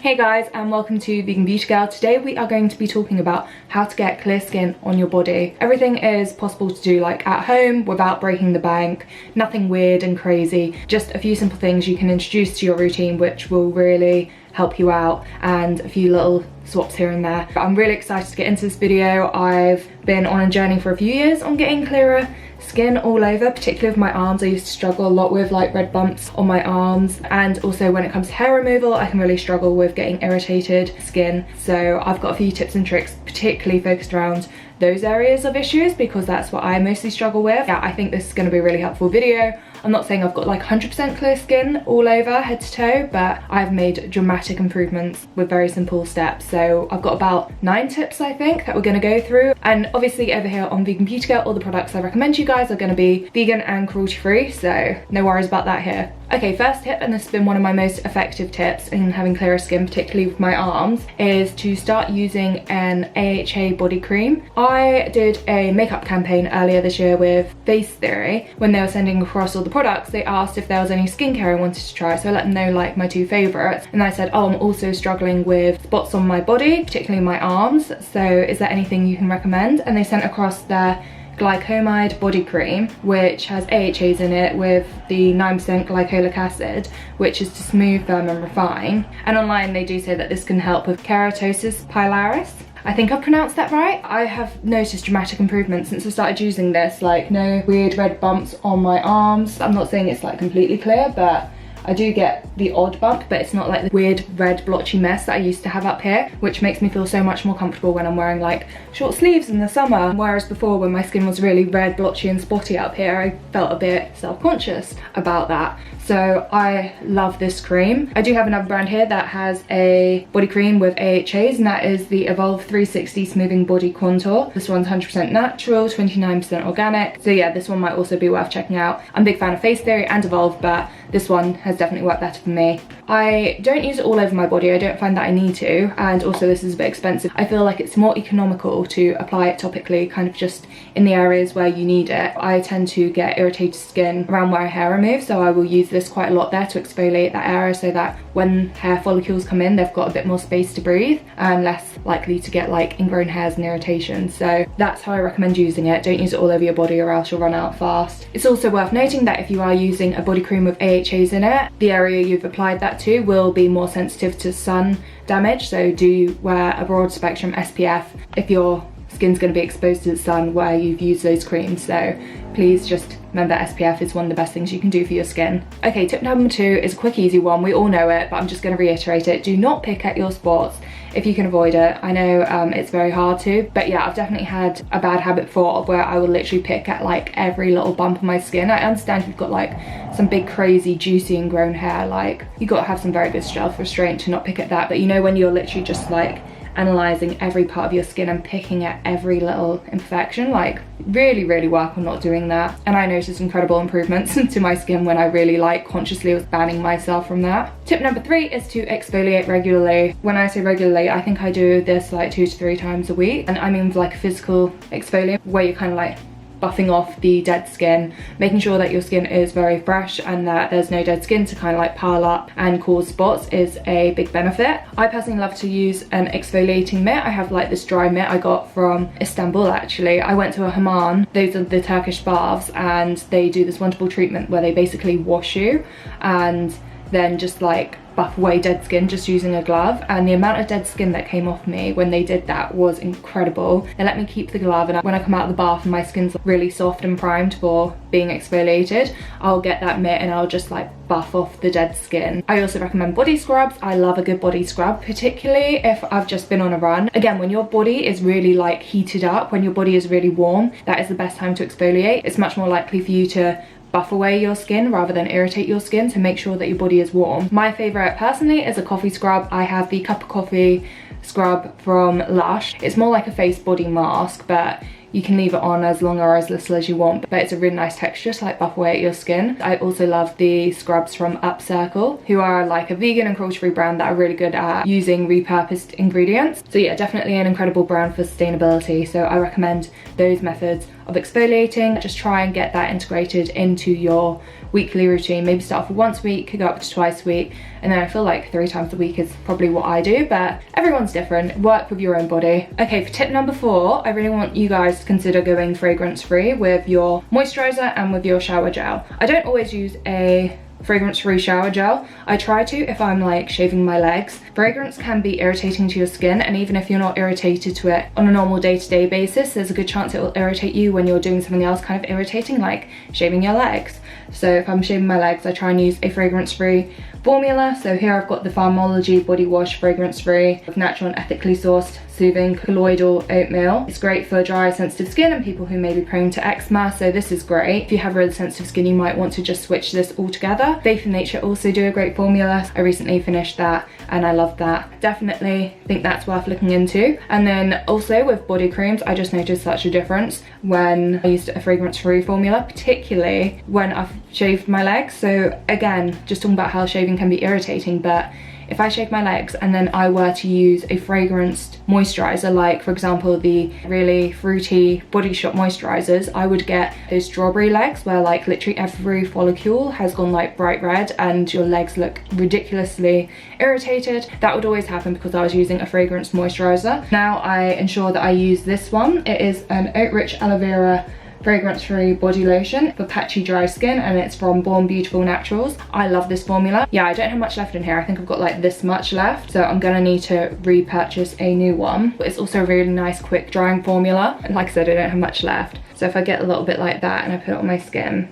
Hey guys, and welcome to Vegan Beauty Girl. Today we are going to be talking about how to get clear skin on your body. Everything is possible to do like at home without breaking the bank, nothing weird and crazy, just a few simple things you can introduce to your routine which will really help you out, and a few little swaps here and there. I'm really excited to get into this video. I've been on a journey for a few years on getting clearer skin all over, particularly with my arms. I used to struggle a lot with like red bumps on my arms, and also when it comes to hair removal I can really struggle with getting irritated skin. So I've got a few tips and tricks particularly focused around those areas of issues because that's what I mostly struggle with. Yeah, I think this is going to be a really helpful video. I'm not saying I've got like 100% clear skin all over head to toe, but I've made dramatic improvements with very simple steps. So I've got about 9 tips I think that we're going to go through, and obviously over here on Vegan Beauty Girl all the products I recommend you guys are going to be vegan and cruelty free, so no worries about that here. Okay, first tip, and this has been one of my most effective tips in having clearer skin, particularly with my arms, is to start using an AHA body cream. I did a makeup campaign earlier this year with Face Theory. When they were sending across all the products, they asked if there was any skincare I wanted to try, so I let them know like my 2 favourites, and I said, oh, I'm also struggling with spots on my body, particularly my arms, so is there anything you can recommend? And they sent across their glycomide body cream, which has AHAs in it with the 9% glycolic acid, which is to smooth, firm and refine. And online they do say that this can help with keratosis pilaris. I think I've pronounced that right. I have noticed dramatic improvements since I started using this, like no weird red bumps on my arms. I'm not saying it's like completely clear, but I do get the odd bump, but it's not like the weird red blotchy mess that I used to have up here, which makes me feel so much more comfortable when I'm wearing like short sleeves in the summer. Whereas before, when my skin was really red, blotchy and spotty up here, I felt a bit self-conscious about that. So I love this cream. I do have another brand here that has a body cream with AHAs, and that is the Evolve 360 Smoothing Body Contour. This one's 100% natural, 29% organic. So yeah, this one might also be worth checking out. I'm a big fan of Face Theory and Evolve, but this one has definitely worked better for me. I don't use it all over my body. I don't find that I need to, and also this is a bit expensive. I feel like it's more economical to apply it topically, kind of just in the areas where you need it. I tend to get irritated skin around where I hair remove, so I will use this quite a lot there to exfoliate that area so that when hair follicles come in, they've got a bit more space to breathe and less likely to get like ingrown hairs and irritation. So that's how I recommend using it. Don't use it all over your body or else you'll run out fast. It's also worth noting that if you are using a body cream with AHAs in it, the area you've applied that to will be more sensitive to sun damage, so do wear a broad spectrum SPF if your skin's going to be exposed to the sun where you've used those creams. So please just remember SPF is one of the best things you can do for your skin. Okay, tip number 2 is a quick easy one. We all know it, but I'm just going to reiterate it. Do not pick at your spots if you can avoid it. I know it's very hard to, but yeah, I've definitely had a bad habit before where I will literally pick at like every little bump on my skin. I understand if you've got like some big crazy juicy and grown hair, like you got to have some very good self-restraint to not pick at that, but you know when you're literally just like analysing every part of your skin and picking at every little imperfection, like really work on not doing that. And I noticed incredible improvements to my skin when I really like consciously was banning myself from that. Tip number 3 is to exfoliate regularly. When I say regularly, I think I do this like 2 to 3 times a week, and I mean like a physical exfoliate where you're kind of like buffing off the dead skin, making sure that your skin is very fresh and that there's no dead skin to kind of like pile up and cause spots is a big benefit. I personally love to use an exfoliating mitt. I have like this dry mitt I got from Istanbul actually. I went to a hamam, those are the Turkish baths, and they do this wonderful treatment where they basically wash you and then just like buff away dead skin just using a glove, and the amount of dead skin that came off me when they did that was incredible. They let me keep the glove, and when I come out of the bath and my skin's really soft and primed for being exfoliated, I'll get that mitt and I'll just like buff off the dead skin. I also recommend body scrubs. I love a good body scrub, particularly if I've just been on a run. Again, when your body is really like heated up, when your body is really warm, that is the best time to exfoliate. It's much more likely for you to buff away your skin rather than irritate your skin, so make sure that your body is warm. My favourite personally is a coffee scrub. I have the Cup of Coffee scrub from Lush. It's more like a face body mask, but you can leave it on as long or as little as you want, but it's a really nice texture to like buff away at your skin. I also love the scrubs from Upcircle, who are like a vegan and cruelty-free brand that are really good at using repurposed ingredients. So yeah, definitely an incredible brand for sustainability, so I recommend those methods of exfoliating. Just try and get that integrated into your weekly routine. Maybe start off with once a week, go up to twice a week, and then I feel like 3 times a week is probably what I do, but everyone's different. Work with your own body. Okay, for tip number 4, I really want you guys to consider going fragrance free with your moisturizer and with your shower gel. I don't always use a fragrance-free shower gel. I try to if I'm like shaving my legs. Fragrance can be irritating to your skin, and even if you're not irritated to it on a normal day-to-day basis, there's a good chance it will irritate you when you're doing something else kind of irritating, like shaving your legs. So if I'm shaving my legs, I try and use a fragrance-free formula. So here I've got the Pharmology body wash, fragrance-free, with natural and ethically sourced soothing colloidal oatmeal. It's great for dry, sensitive skin and people who may be prone to eczema, so this is great. If you have really sensitive skin, you might want to just switch this all together. Faith in Nature also do a great formula. I recently finished that and I love that. Definitely think that's worth looking into. And then also with body creams, I just noticed such a difference when I used a fragrance-free formula, particularly when I've shaved my legs. So again, just talking about how shaving can be irritating, but if I shave my legs and then I were to use a fragranced moisturizer, like for example the really fruity Body Shop moisturizers, I would get those strawberry legs where like literally every follicle has gone like bright red and your legs look ridiculously irritated. That would always happen because I was using a fragrance moisturizer. Now I ensure that I use this one. It is an oat rich aloe vera fragrance-free body lotion for patchy dry skin, and it's from Born Beautiful Naturals. I love this formula. Yeah, I don't have much left in here. I think I've got like this much left, so I'm gonna need to repurchase a new one. But it's also a really nice quick drying formula, and like I said, I don't have much left. So if I get a little bit like that and I put it on my skin,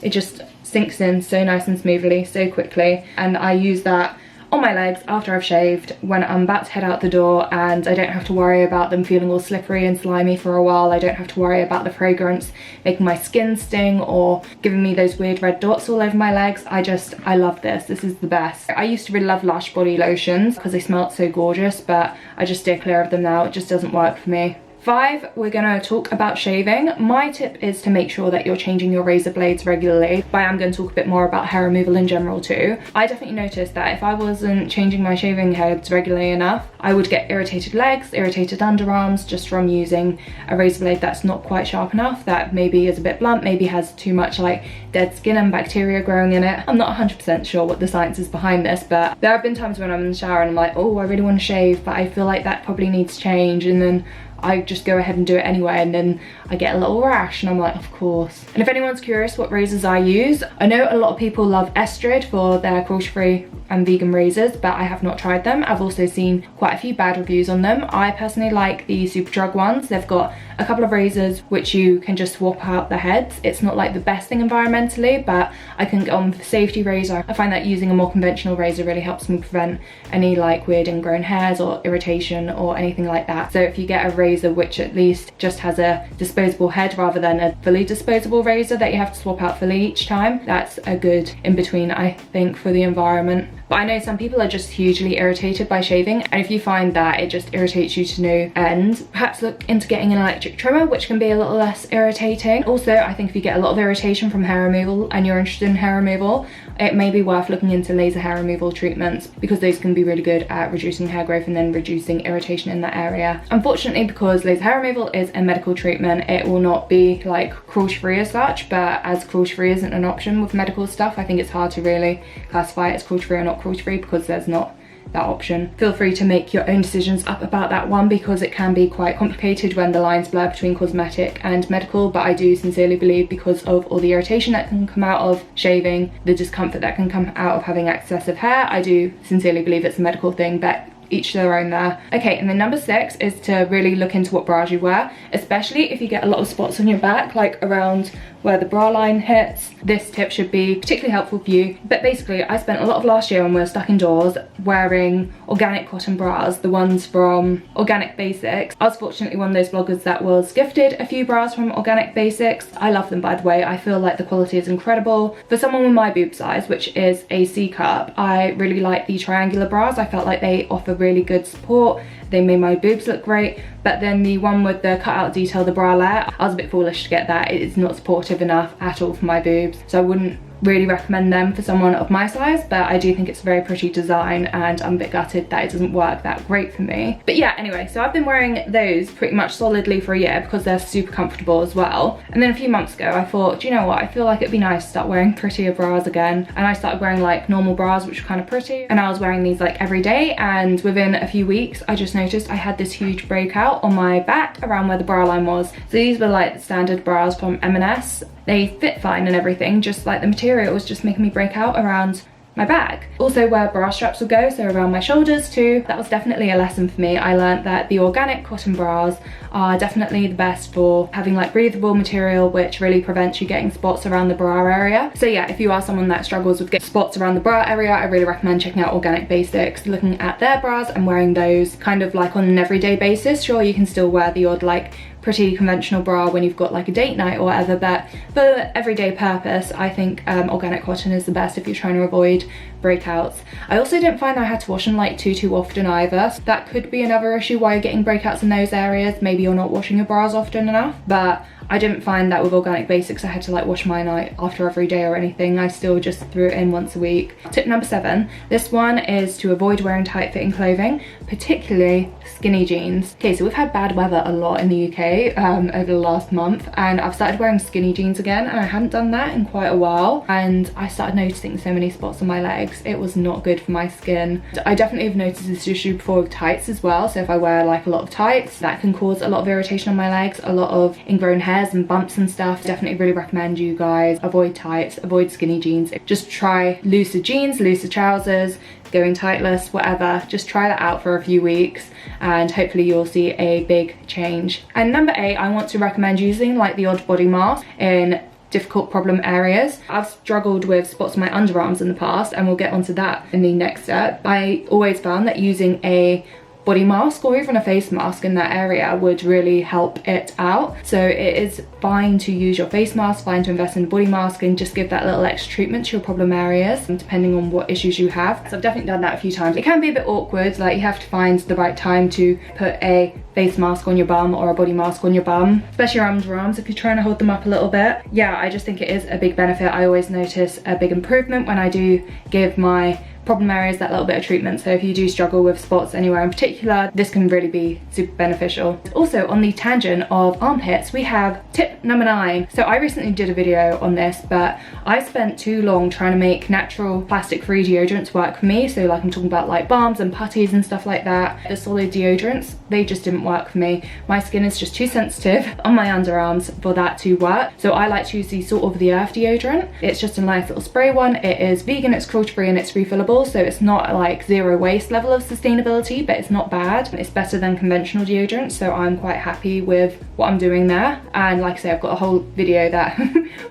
it just sinks in so nice and smoothly, so quickly. And I use that on my legs after I've shaved when I'm about to head out the door, and I don't have to worry about them feeling all slippery and slimy for a while. I don't have to worry about the fragrance making my skin sting or giving me those weird red dots all over my legs. I love this. This is the best. I used to really love Lush body lotions because they smelled so gorgeous, but I just steer clear of them now. It just doesn't work for me. 5, we're gonna talk about shaving. My tip is to make sure that you're changing your razor blades regularly, but I am going to talk a bit more about hair removal in general too. I definitely noticed that if I wasn't changing my shaving heads regularly enough, I would get irritated legs, irritated underarms just from using a razor blade that's not quite sharp enough, that maybe is a bit blunt, maybe has too much like dead skin and bacteria growing in it. I'm not 100% sure what the science is behind this, but there have been times when I'm in the shower and I'm like, oh, I really want to shave, but I feel like that probably needs change, and then I just go ahead and do it anyway, and then I get a little rash and I'm like, of course. And if anyone's curious what razors I use, I know a lot of people love Estrid for their cruelty-free and vegan razors, but I have not tried them. I've also seen quite a few bad reviews on them. I personally like the Superdrug ones. They've got a couple of razors which you can just swap out the heads. It's not like the best thing environmentally, but I can go on with the safety razor. I find that using a more conventional razor really helps me prevent any like weird ingrown hairs or irritation or anything like that. So if you get a razor which at least just has a disposable head rather than a fully disposable razor that you have to swap out fully each time, that's a good in-between, I think, for the environment. But I know some people are just hugely irritated by shaving, and if you find that it just irritates you to no end, perhaps look into getting an electric trimmer, which can be a little less irritating. Also, I think if you get a lot of irritation from hair removal and you're interested in hair removal, it may be worth looking into laser hair removal treatments, because those can be really good at reducing hair growth and then reducing irritation in that area. Unfortunately, because laser hair removal is a medical treatment, it will not be like cruelty-free as such, but as cruelty-free isn't an option with medical stuff, I think it's hard to really classify it as cruelty-free or not cruelty-free because there's not that option. Feel free to make your own decisions up about that one, because it can be quite complicated when the lines blur between cosmetic and medical, but I do sincerely believe, because of all the irritation that can come out of shaving, the discomfort that can come out of having excessive hair, I do sincerely believe it's a medical thing, but each their own there. Okay, and then number 6 is to really look into what bras you wear, especially if you get a lot of spots on your back, like around where the bra line hits. This tip should be particularly helpful for you. But basically, I spent a lot of last year when we were stuck indoors wearing organic cotton bras, the ones from Organic Basics. I was fortunately one of those bloggers that was gifted a few bras from Organic Basics. I love them, by the way. I feel like the quality is incredible. For someone with my boob size, which is a C cup, I really like the triangular bras. I felt like they offer really good support. They made my boobs look great. But then the one with the cutout detail, the bralette, I was a bit foolish to get that. It is not supportive enough at all for my boobs, so I wouldn't really recommend them for someone of my size, but I do think it's a very pretty design and I'm a bit gutted that it doesn't work that great for me. But yeah, anyway, so I've been wearing those pretty much solidly for a year because they're super comfortable as well. And then a few months ago I thought, do you know what, I feel like it'd be nice to start wearing prettier bras again, and I started wearing like normal bras which were kind of pretty, and I was wearing these like every day, and within a few weeks I just noticed I had this huge breakout on my back around where the bra line was. So these were like the standard bras from M&S. They fit fine and everything, just like the material was just making me break out around my back. Also where bra straps will go, so around my shoulders too. That was definitely a lesson for me. I learned that the organic cotton bras are definitely the best for having like breathable material, which really prevents you getting spots around the bra area. So yeah, if you are someone that struggles with getting spots around the bra area, I really recommend checking out Organic Basics, looking at their bras and wearing those kind of like on an everyday basis. Sure, you can still wear the odd like pretty conventional bra when you've got like a date night or whatever, but for everyday purpose I think organic cotton is the best if you're trying to avoid breakouts. I also don't find that I had to wash them like too often either, so that could be another issue why you're getting breakouts in those areas. Maybe you're not washing your bras often enough, but I didn't find that with Organic Basics I had to like wash mine out after every day or anything. I still just threw it in once a week. Tip number 7, this one is to avoid wearing tight fitting clothing, particularly skinny jeans. Okay, so we've had bad weather a lot in the UK over the last month, and I've started wearing skinny jeans again, and I hadn't done that in quite a while, and I started noticing so many spots on my legs. It was not good for my skin. I definitely have noticed this issue before with tights as well, so if I wear like a lot of tights, that can cause a lot of irritation on my legs, a lot of ingrown hair and bumps and stuff. Definitely really recommend you guys avoid tights, avoid skinny jeans. Just try looser jeans, looser trousers, going tightless, whatever. Just try that out for a few weeks and hopefully you'll see a big change. And number 8, I want to recommend using like the odd body mask in difficult problem areas. I've struggled with spots on my underarms in the past, and we'll get onto that in the next step. I always found that using a body mask or even a face mask in that area would really help it out. So it is fine to use your face mask, fine to invest in a body mask and just give that little extra treatment to your problem areas depending on what issues you have. So I've definitely done that a few times. It can be a bit awkward, like you have to find the right time to put a face mask on your bum or a body mask on your bum, especially your underarms if you're trying to hold them up a little bit. Yeah, I just think it is a big benefit. I always notice a big improvement when I do give my problem areas that little bit of treatment. So if you do struggle with spots anywhere in particular, this can really be super beneficial. Also, on the tangent of armpits, we have tip number 9. So I recently did a video on this, but I spent too long trying to make natural plastic-free deodorants work for me. So like I'm talking about like balms and putties and stuff like that. The solid deodorants, they just didn't work for me. My skin is just too sensitive on my underarms for that to work. So I like to use the Salt of the Earth deodorant. It's just a nice little spray one. It is vegan, it's cruelty-free, and it's refillable. So it's not like zero waste level of sustainability, but it's not bad. It's better than conventional deodorant, so I'm quite happy with what I'm doing there. And like I say, I've got a whole video that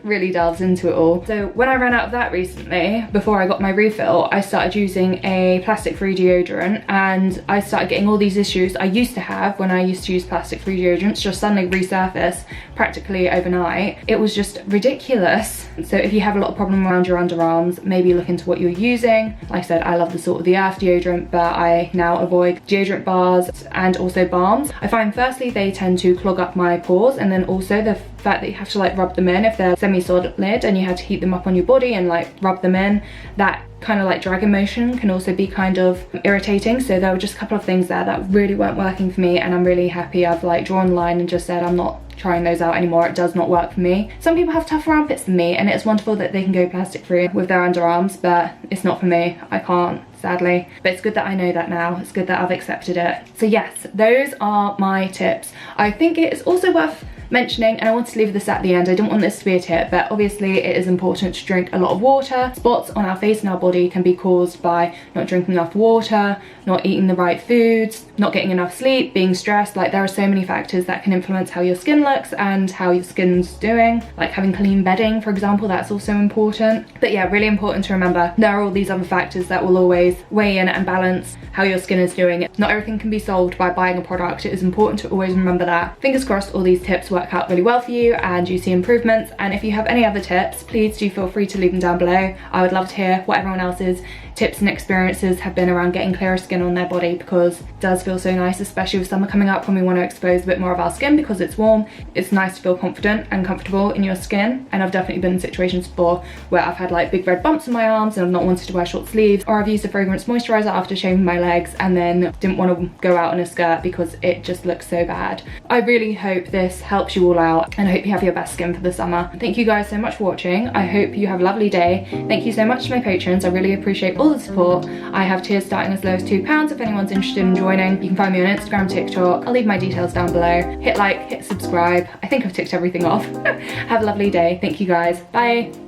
really delves into it all. So when I ran out of that recently, before I got my refill, I started using a plastic-free deodorant, and I started getting all these issues I used to have when I used to use plastic-free deodorants just suddenly resurface practically overnight. It was just ridiculous. So if you have a lot of problem around your underarms, maybe look into what you're using. Like I said, I love the Salt of the Earth deodorant, but I now avoid deodorant bars and also balms. I find firstly they tend to clog up my pores, and then also the fact that you have to like rub them in if they're semi-solid and you have to heat them up on your body and like rub them in, that kind of like dragging motion can also be kind of irritating. So there were just a couple of things there that really weren't working for me, and I'm really happy I've like drawn a line and just said I'm not trying those out anymore. It does not work for me. Some people have tougher armpits than me, and it's wonderful that they can go plastic free with their underarms, but it's not for me. I can't, sadly. But it's good that I know that now. It's good that I've accepted it. So yes, those are my tips. I think it is also worth mentioning, and I want to leave this at the end, I don't want this to be a tip, but obviously it is important to drink a lot of water. Spots on our face and our body can be caused by not drinking enough water, not eating the right foods, not getting enough sleep, being stressed. Like there are so many factors that can influence how your skin looks and how your skin's doing. Like having clean bedding, for example, that's also important. But yeah, really important to remember there are all these other factors that will always weigh in and balance how your skin is doing. Not everything can be solved by buying a product. It is important to always remember that. Fingers crossed all these tips work out really well for you and you see improvements. And if you have any other tips, please do feel free to leave them down below. I would love to hear what everyone else is tips and experiences have been around getting clearer skin on their body, because it does feel so nice, especially with summer coming up when we want to expose a bit more of our skin because it's warm. It's nice to feel confident and comfortable in your skin, and I've definitely been in situations before where I've had like big red bumps on my arms and I've not wanted to wear short sleeves, or I've used a fragrance moisturizer after shaving my legs and then didn't want to go out in a skirt because it just looks so bad. I really hope this helps you all out, and I hope you have your best skin for the summer. Thank you guys so much for watching. I hope you have a lovely day. Thank you so much to my patrons. I really appreciate all the support. I have tiers starting as low as £2 if anyone's interested in joining. You can find me on Instagram, TikTok. I'll leave my details down below. Hit like, hit subscribe. I think I've ticked everything off. Have a lovely day. Thank you guys. Bye.